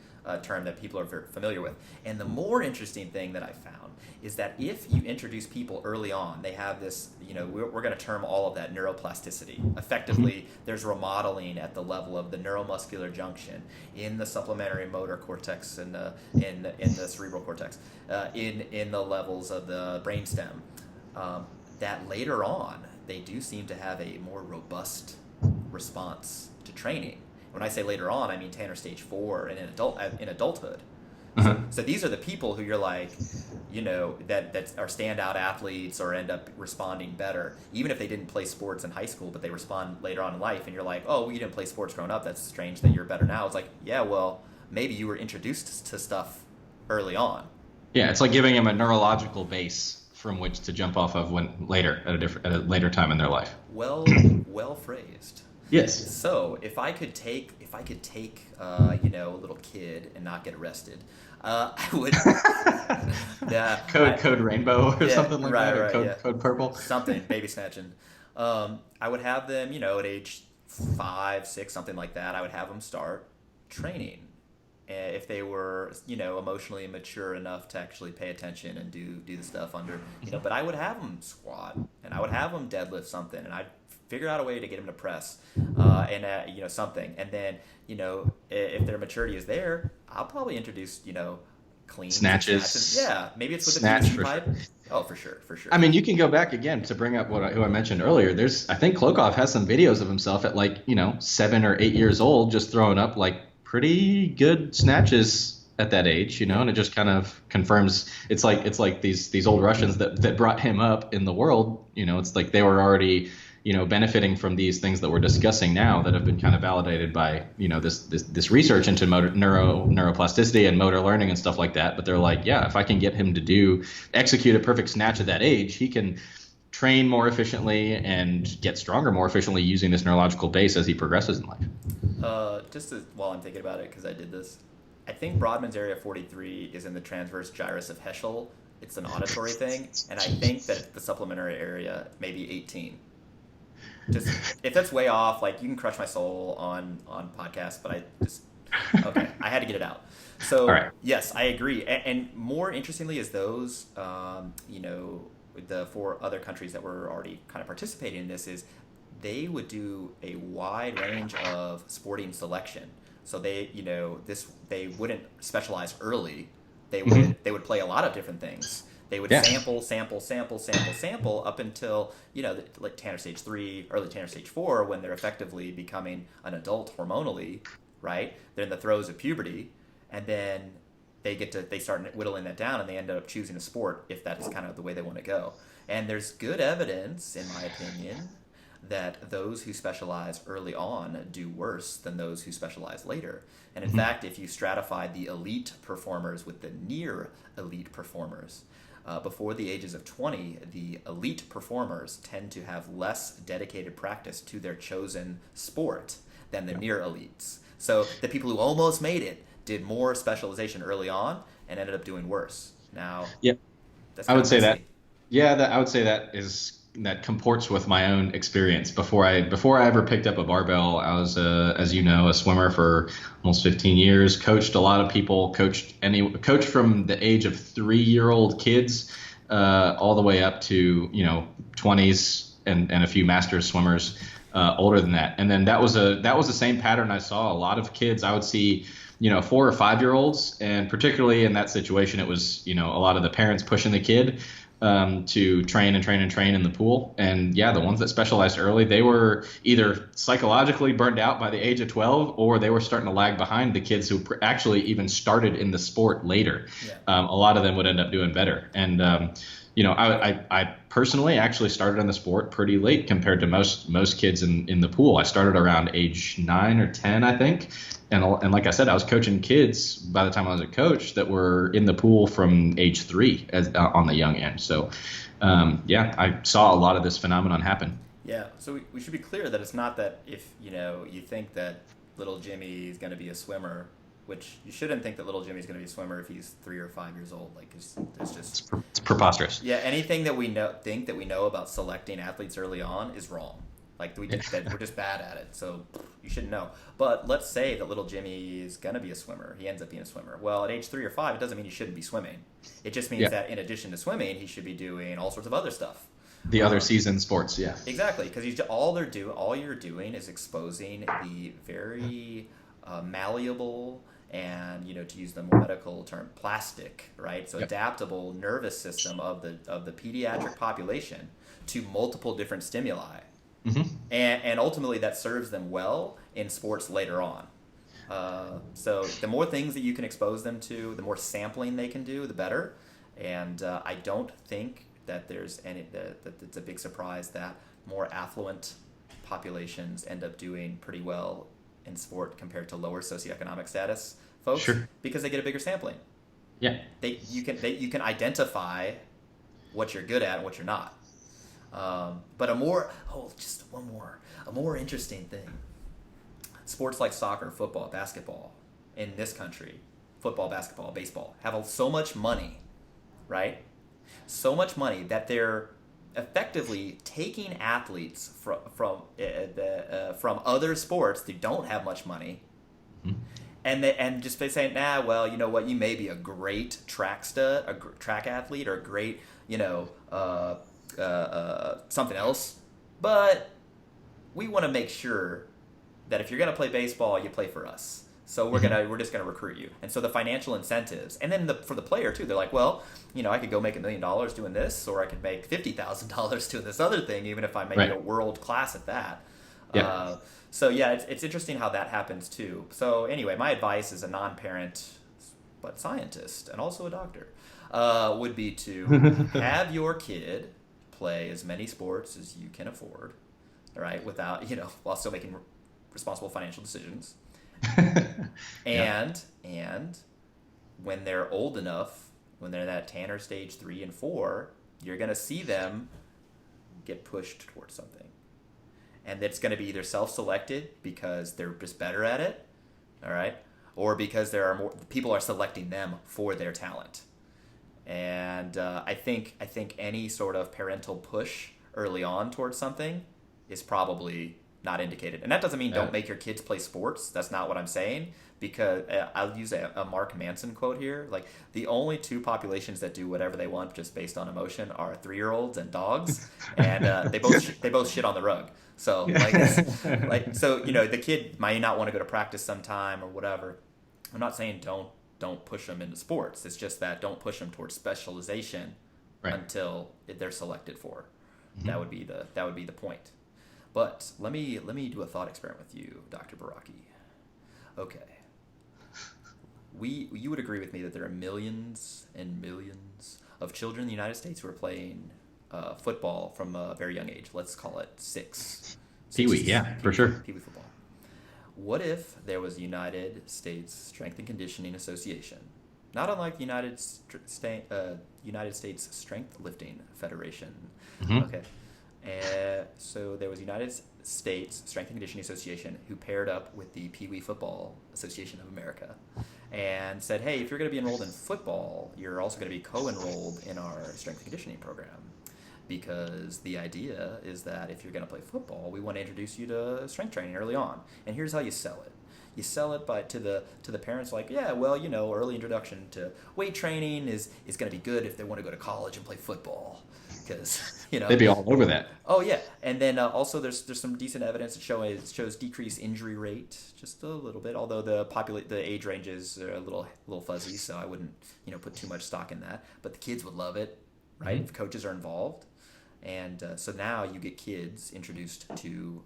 term that people are very familiar with. And the more interesting thing that I found is that if you introduce people early on, they have this, we're going to term all of that neuroplasticity. Effectively, there's remodeling at the level of the neuromuscular junction in the supplementary motor cortex and in the cerebral cortex, in the levels of the brainstem. That later on, they do seem to have a more robust response to training. When I say later on, I mean Tanner stage 4 and in adulthood. So these are the people who you're like, that are standout athletes or end up responding better, even if they didn't play sports in high school, but they respond later on in life. And you're like, oh, well, you didn't play sports growing up. That's strange that you're better now. It's like, yeah, well, maybe you were introduced to stuff early on. Yeah, it's like giving them a neurological base from which to jump off of at a later time in their life. Well phrased. Yes. So if I could take a little kid and not get arrested, I would. Code Rainbow or something like that, or Code Purple. Something, baby snatching. I would have them, at age 5, 6, something like that. I would have them start training. If they were, emotionally mature enough to actually pay attention and do the stuff under, but I would have them squat and I would have them deadlift something, and I'd figure out a way to get them to press, something. And then, if their maturity is there, I'll probably introduce, clean snatches. Yeah, maybe it's with Snatch a PVC pipe. Sure. Oh, for sure. I mean, you can go back again to bring up who I mentioned earlier. I think Klokov has some videos of himself at 7 or 8 years old, just throwing up pretty good snatches at that age, and it just kind of confirms it's like these old Russians that brought him up in the world. It's like they were already benefiting from these things that we're discussing now that have been kind of validated by this research into neuroplasticity and motor learning and stuff like that. But they're like, yeah, if I can get him to execute a perfect snatch at that age, he can train more efficiently and get stronger more efficiently using this neurological base as he progresses in life. While I'm thinking about it, because I did this, I think Brodmann's area 43 is in the transverse gyrus of Heschel. It's an auditory thing, and I think that the supplementary area may be 18. Just if that's way off, you can crush my soul on podcasts, but I had to get it out. So right. Yes, I agree. And more interestingly is those, the 4 other countries that were already kind of participating in this is they would do a wide range of sporting selection. So they wouldn't specialize early. They would play a lot of different things. They would sample up until, like Tanner stage 3, early Tanner stage 4, when they're effectively becoming an adult hormonally, right? They're in the throes of puberty, and then they start whittling that down, and they end up choosing a sport if that's kind of the way they want to go. And there's good evidence, in my opinion, that those who specialize early on do worse than those who specialize later. And in fact, if you stratify the elite performers with the near elite performers, before the ages of 20, the elite performers tend to have less dedicated practice to their chosen sport than the near elites. So the people who almost made it did more specialization early on and ended up doing worse. Now, I would say that. Yeah, I would say that comports with my own experience. Before I ever picked up a barbell, I was, as you know, a swimmer for almost 15 years. Coached a lot of people. Coached from the age of 3-year-old kids all the way up to 20s and a few masters swimmers. older than that. And then that was the same pattern I saw. A lot of kids I would see, 4 or 5-year-olds, and particularly in that situation, it was, a lot of the parents pushing the kid to train in the pool. And yeah, the ones that specialized early, they were either psychologically burned out by the age of 12, or they were starting to lag behind the kids who actually even started in the sport later. Yeah. A lot of them would end up doing better. And I personally actually started in the sport pretty late compared to most kids in the pool. I started around age 9 or 10, I think. And like I said, I was coaching kids by the time I was a coach that were in the pool from age 3 on the young end. So, I saw a lot of this phenomenon happen. Yeah. So we should be clear that it's not that if, you think that little Jimmy is going to be a swimmer, which you shouldn't think that little Jimmy's going to be a swimmer if he's 3 or 5 years old. Like it's preposterous. Yeah. Anything that we know about selecting athletes early on is wrong. Like we're just bad at it, so you shouldn't know. But let's say that little Jimmy is gonna be a swimmer. He ends up being a swimmer. Well, at age 3 or 5, it doesn't mean he shouldn't be swimming. It just means that in addition to swimming, he should be doing all sorts of other stuff. The other season sports, yeah. Exactly, because all you're doing is exposing the very malleable and, to use the more medical term, plastic, right? So adaptable nervous system of the pediatric population to multiple different stimuli. Mm-hmm. And ultimately that serves them well in sports later on. So the more things that you can expose them to, the more sampling they can do, the better. And I don't think that there's that it's a big surprise that more affluent populations end up doing pretty well in sport compared to lower socioeconomic status folks, sure, because they get a bigger sampling. Yeah, you can identify what you're good at and what you're not. But a more interesting thing. Sports like soccer, football, basketball in this country, football, basketball, baseball, have so much money, right? So much money that they're effectively taking athletes from other sports that don't have much money, mm-hmm, and just saying, well, you know what, you may be a great track athlete, or a great, something else, but we want to make sure that if you're going to play baseball, you play for us. So we're just gonna recruit you. And so the financial incentives, and then for the player too, they're like, well, I could go make $1 million doing this, or I could make $50,000 doing this other thing, even if I make it world class at that. Yeah. It's interesting how that happens too. So anyway, my advice as a non-parent but scientist and also a doctor would be to have your kid play as many sports as you can afford, all right, without, while still making responsible financial decisions. And when they're old enough, when they're in that Tanner stage 3 and 4, you're going to see them get pushed towards something. And it's going to be either self-selected because they're just better at it, all right, or because there are more people are selecting them for their talent. And I think any sort of parental push early on towards something is probably not indicated. And that doesn't mean don't make your kids play sports. That's not what I'm saying, because I'll use a Mark Manson quote here. Like, the only two populations that do whatever they want just based on emotion are 3-year-olds and dogs, and they both shit on the rug. So the kid might not want to go to practice sometime or whatever. I'm not saying don't push them into sports. It's just that don't push them towards specialization until they're selected for. Mm-hmm. That would be the point. But let me do a thought experiment with you, Dr. Baraki. Okay. You would agree with me that there are millions and millions of children in the United States who are playing football from a very young age. Let's call it 6. Pee-wee, for sure. Pee-wee football. What if there was the United States Strength and Conditioning Association, not unlike the United States Strength Lifting Federation? Mm-hmm. Okay. So there was United States Strength and Conditioning Association who paired up with the Pee Wee Football Association of America and said, hey, if you're going to be enrolled in football, you're also going to be co-enrolled in our strength and conditioning program, because the idea is that if you're going to play football, we want to introduce you to strength training early on. And here's how you sell it. You sell it to the parents like, yeah, well, early introduction to weight training is going to be good if they want to go to college and play football. because They'd be all over that. Oh yeah, and then also there's some decent evidence that shows decreased injury rate just a little bit. Although the age ranges are a little fuzzy, so I wouldn't put too much stock in that. But the kids would love it, right? If coaches are involved, and so now you get kids introduced to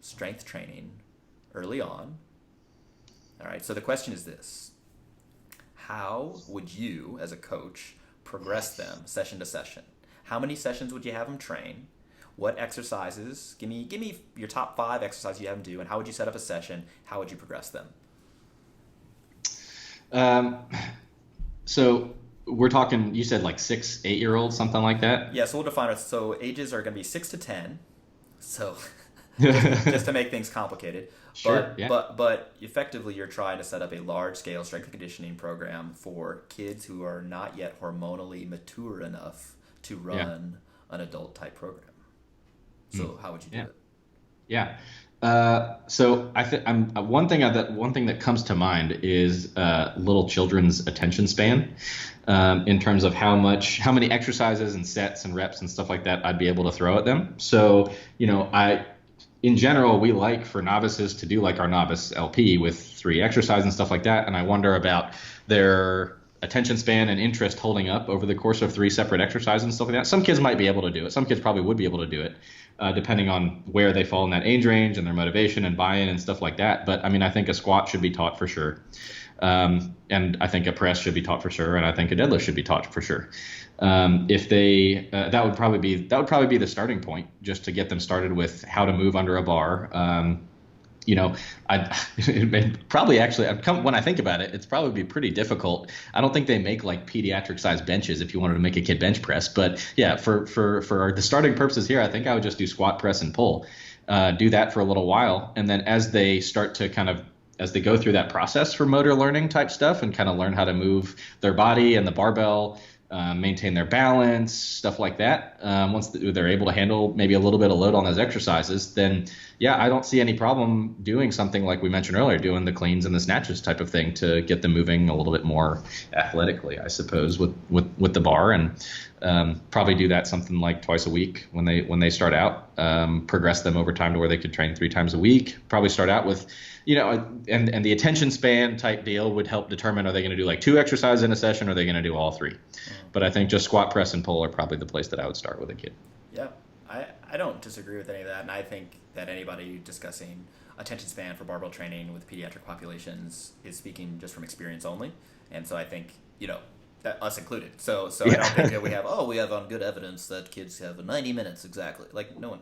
strength training early on. All right. So the question is this: how would you, as a coach, progress them session to session? How many sessions would you have them train? What exercises? Give me your top 5 exercises you have them do, and how would you set up a session? How would you progress them? So we're talking, you said like 6, 8-year-olds, something like that? Yeah, so we'll define it. So ages are going to be 6 to 10. So just to make things complicated. Sure, but effectively you're trying to set up a large-scale strength and conditioning program for kids who are not yet hormonally mature enough to run an adult-type program. So how would you do it? Yeah. So I think one thing that comes to mind is little children's attention span, in terms of how many exercises and sets and reps and stuff like that I'd be able to throw at them. So in general, we like for novices to do like our novice LP with 3 exercises and stuff like that, and I wonder about their attention span and interest holding up over the course of 3 separate exercises and stuff like that. Some kids might be able to do it. Some kids probably would be able to do it, depending on where they fall in that age range and their motivation and buy-in and stuff like that. But I mean, I think a squat should be taught for sure. And I think a press should be taught for sure. And I think a deadlift should be taught for sure. If they, that would probably be the starting point, just to get them started with how to move under a bar. I'd probably actually, when I think about it, it's probably be pretty difficult. I don't think they make like pediatric sized benches if you wanted to make a kid bench press. But yeah, for the starting purposes here, I think I would just do squat, press, and pull. Do that for a little while. And then as they start to as they go through that process for motor learning type stuff and kind of learn how to move their body and the barbell, maintain their balance, stuff like that. Once they're able to handle maybe a little bit of load on those exercises, then yeah, I don't see any problem doing something like we mentioned earlier, doing the cleans and the snatches type of thing to get them moving a little bit more athletically, I suppose, with the bar, and probably do that something like twice a week when they start out. Progress them over time to where they could train 3 times a week. Probably start out with, and the attention span type deal would help determine, are they going to do like 2 exercises in a session, or are they going to do all 3? But I think just squat, press, and pull are probably the place that I would start with a kid. Yeah, I don't disagree with any of that, and I think that anybody discussing attention span for barbell training with pediatric populations is speaking just from experience only, and so I think that us included. So I don't think that we have on good evidence that kids have 90 minutes exactly. Like no one,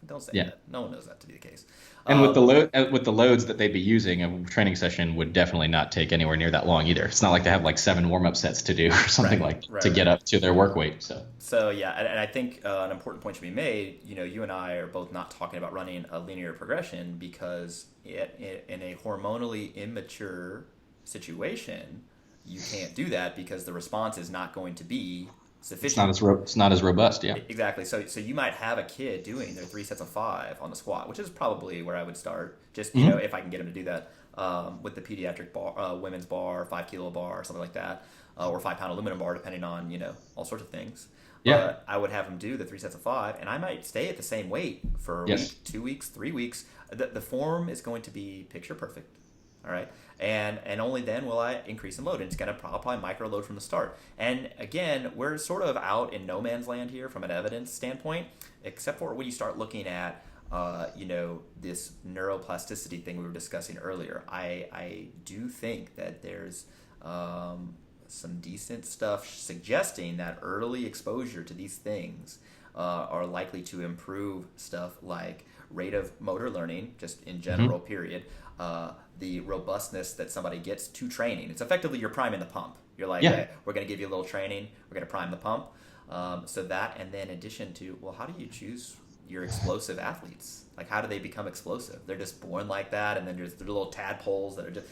don't say that. No one knows that to be the case. And with the loads that they'd be using, a training session would definitely not take anywhere near that long either. It's not like they have like 7 warm-up sets to do or something to get up to their work weight. So yeah, and I think an important point should be made. You and I are both not talking about running a linear progression because in a hormonally immature situation, you can't do that because the response is not going to be sufficient. It's not as robust, yeah. Exactly. So you might have a kid doing their 3 sets of 5 on the squat, which is probably where I would start. Just if I can get him to do that with the pediatric bar, women's bar, 5 kilo bar, or something like that, or 5 pound aluminum bar, depending on all sorts of things. Yeah. But I would have him do the 3 sets of 5, and I might stay at the same weight for a week, 2 weeks, 3 weeks. The form is going to be picture perfect. All right, and only then will I increase in load, and it's going to probably micro load from the start. And again, we're sort of out in no man's land here from an evidence standpoint, except for when you start looking at this neuroplasticity thing we were discussing earlier. I do think that there's some decent stuff suggesting that early exposure to these things are likely to improve stuff like rate of motor learning, just in general, period. The robustness that somebody gets to training. It's effectively you're priming the pump. You're like, hey, we're going to give you a little training. We're going to prime the pump. So that, and then in addition to, well, how do you choose your explosive athletes? Like, how do they become explosive? They're just born like that, and then there's the little tadpoles that are just,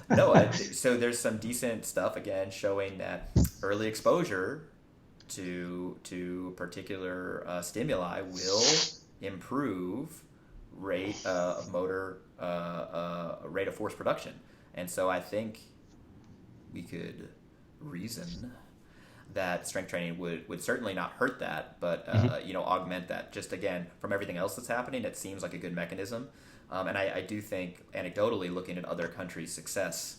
no. So there's some decent stuff, again, showing that early exposure to particular stimuli will improve rate of motor, rate of force production. And so I think we could reason that strength training would certainly not hurt that, but augment that. Just again, from everything else that's happening, it seems like a good mechanism. And I do think, anecdotally, looking at other countries' success,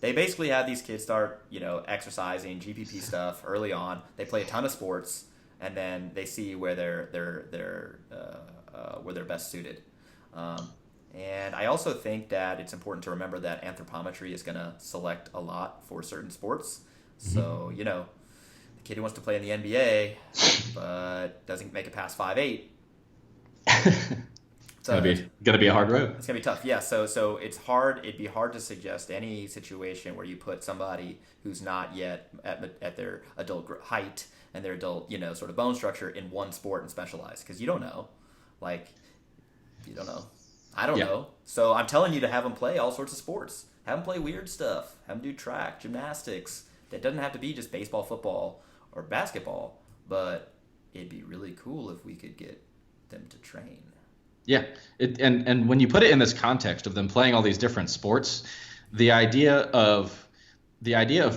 they basically have these kids start, exercising, GPP stuff early on. They play a ton of sports, and then they see where they're best suited. And I also think that it's important to remember that anthropometry is going to select a lot for certain sports. So, the kid who wants to play in the NBA but doesn't make it past 5'8". It's gonna be a hard road. It's gonna be tough. Yeah. So it's hard. It'd be hard to suggest any situation where you put somebody who's not yet at their adult height and their adult, sort of bone structure in one sport and specialize, because you don't know. You don't know. I don't know. So I'm telling you to have them play all sorts of sports. Have them play weird stuff. Have them do track, gymnastics. That doesn't have to be just baseball, football, or basketball. But it'd be really cool if we could get them to train. Yeah, and when you put it in this context of them playing all these different sports, the idea of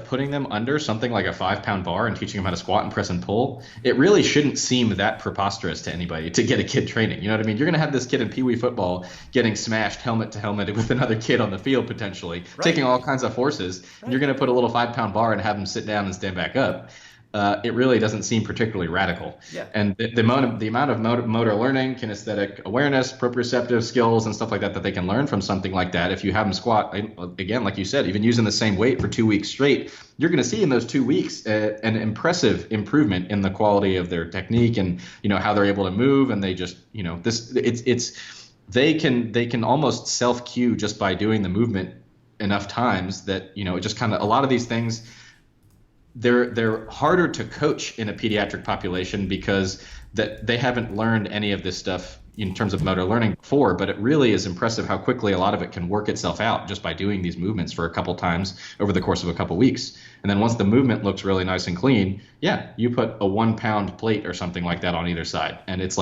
putting them under something like a 5-pound bar and teaching them how to squat and press and pull, it really shouldn't seem that preposterous to anybody to get a kid training. You know what I mean? You're going to have this kid in Pee Wee football getting smashed helmet to helmet with another kid on the field potentially, taking all kinds of forces, and you're going to put a little 5-pound bar and have them sit down and stand back up. It really doesn't seem particularly radical. Yeah. And the amount of motor learning, kinesthetic awareness, proprioceptive skills, and stuff like that they can learn from something like that, if you have them squat, again, like you said, even using the same weight for 2 weeks straight, you're going to see in those 2 weeks an impressive improvement in the quality of their technique and how they're able to move. And they just they can almost self-cue just by doing the movement enough times that it just kind of, a lot of these things, they're harder to coach in a pediatric population because that they haven't learned any of this stuff in terms of motor learning before, but it really is impressive how quickly a lot of it can work itself out just by doing these movements for a couple times over the course of a couple weeks. And then once the movement looks really nice and clean, you put a 1-pound plate or something like that on either side. And it's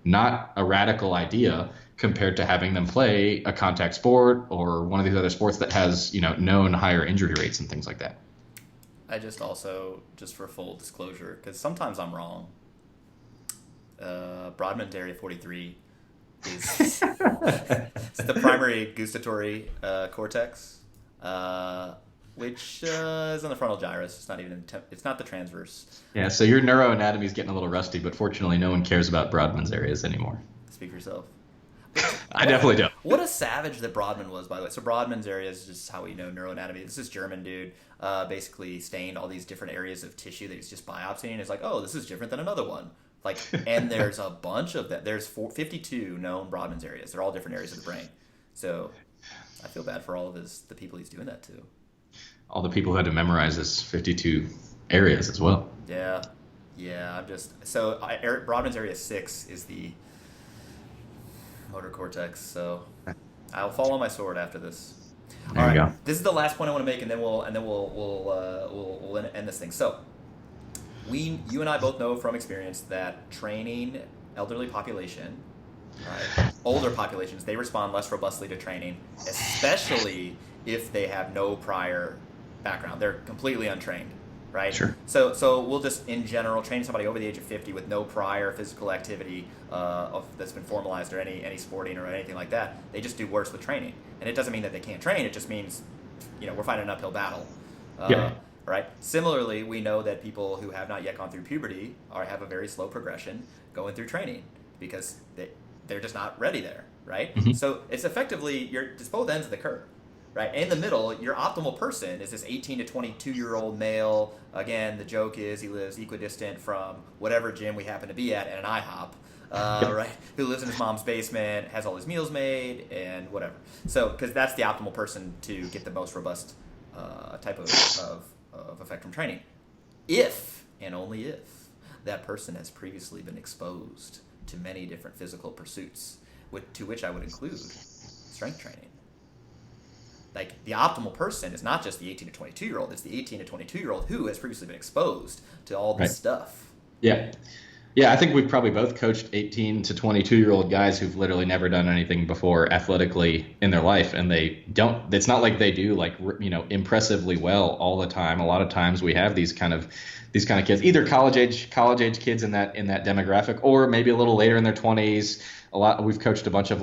not a radical idea compared to having them play a contact sport or one of these other sports that has, known higher injury rates and things like that. I just for full disclosure, because sometimes I'm wrong, Brodmann's Area 43 is it's the primary gustatory cortex, which is on the frontal gyrus. It's not even it's not the transverse. Yeah, so your neuroanatomy is getting a little rusty, but fortunately no one cares about Brodmann's areas anymore. Speak for yourself. I definitely don't. What a savage that Brodmann was, by the way. So Brodmann's area is just how we know neuroanatomy. This is German dude, basically stained all these different areas of tissue that he's just biopsying. It's like, oh, this is different than another one. And there's a bunch of that. There's 52 known Brodmann's areas. They're all different areas of the brain. So I feel bad for all of the people he's doing that to. All the people who had to memorize his 52 areas as well. Yeah. Brodmann's area 6 is the motor cortex, so I'll fall on my sword after this. There you go. This is the last point I want to make, and then we'll end this thing. So, you and I both know from experience that training elderly population, older populations, they respond less robustly to training, especially if they have no prior background. They're completely untrained. Right? Sure. So we'll just, in general, train somebody over the age of 50 with no prior physical activity that's been formalized or any sporting or anything like that. They just do worse with training. And it doesn't mean that they can't train. It just means, we're fighting an uphill battle. Right? Similarly, we know that people who have not yet gone through puberty have a very slow progression going through training because they're just not ready there. Right? Mm-hmm. So it's effectively, it's both ends of the curve. Right. In the middle, your optimal person is this 18 to 22-year-old male. Again, the joke is he lives equidistant from whatever gym we happen to be at an IHOP, right? Who lives in his mom's basement, has all his meals made, and whatever. So, because that's the optimal person to get the most robust type of effect from training. If, and only if, that person has previously been exposed to many different physical pursuits, to which I would include strength training. The optimal person is not just the 18 to 22-year-old. It's the 18 to 22-year-old who has previously been exposed to all this stuff. Yeah. Yeah, I think we've probably both coached 18 to 22-year-old guys who've literally never done anything before athletically in their life, and they don't. It's not like they do like impressively well all the time. A lot of times we have these kind of kids, either college age kids in that demographic, or maybe a little later in their 20s. We've coached a bunch of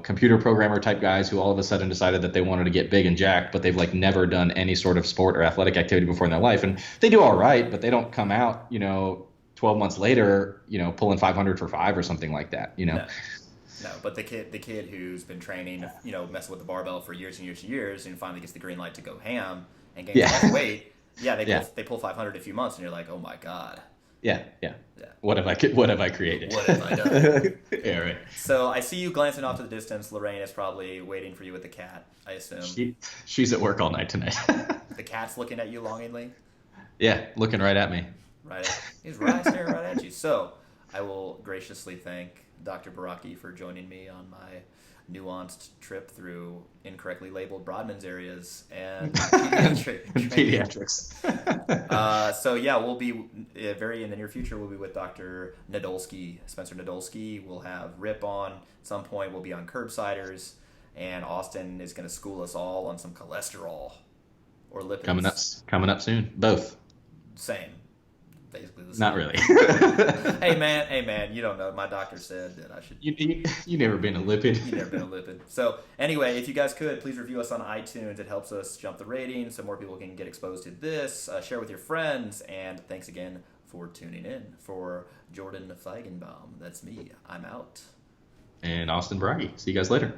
computer programmer type guys who all of a sudden decided that they wanted to get big and jacked, but they've never done any sort of sport or athletic activity before in their life, and they do all right, but they don't come out 12 months later, pulling 500 for 5 or something like that. No, but the kid who's been training, messing with the barbell for years and years and years, and finally gets the green light to go ham and gain enough weight. Yeah, they pull 500 in a few months, and you're like, oh my god. Yeah. What have I created? What have I done? Yeah, right. So I see you glancing off to the distance. Lorraine is probably waiting for you with the cat, I assume. She's at work all night tonight. The cat's looking at you longingly? Yeah, looking right at me. He's right staring right at you. So I will graciously thank Dr. Baraki for joining me on my nuanced trip through incorrectly labeled Brodmann's areas and pediatrics. So yeah, we'll be very in the near future. We'll be with Dr. Spencer Nadolski. We'll have Rip on at some point. We'll be on Curbsiders, and Austin is going to school us all on some cholesterol or lipids. Coming up soon. Both. Same. Basically the same. Not really. Hey man, you don't know. My doctor said that I should. You never been a lipid. You never been a lipid. So anyway, if you guys could, please review us on iTunes. It helps us jump the rating so more people can get exposed to this. Share with your friends, and thanks again for tuning in. For Jordan Feigenbaum, that's me. I'm out. And Austin Baraki. See you guys later.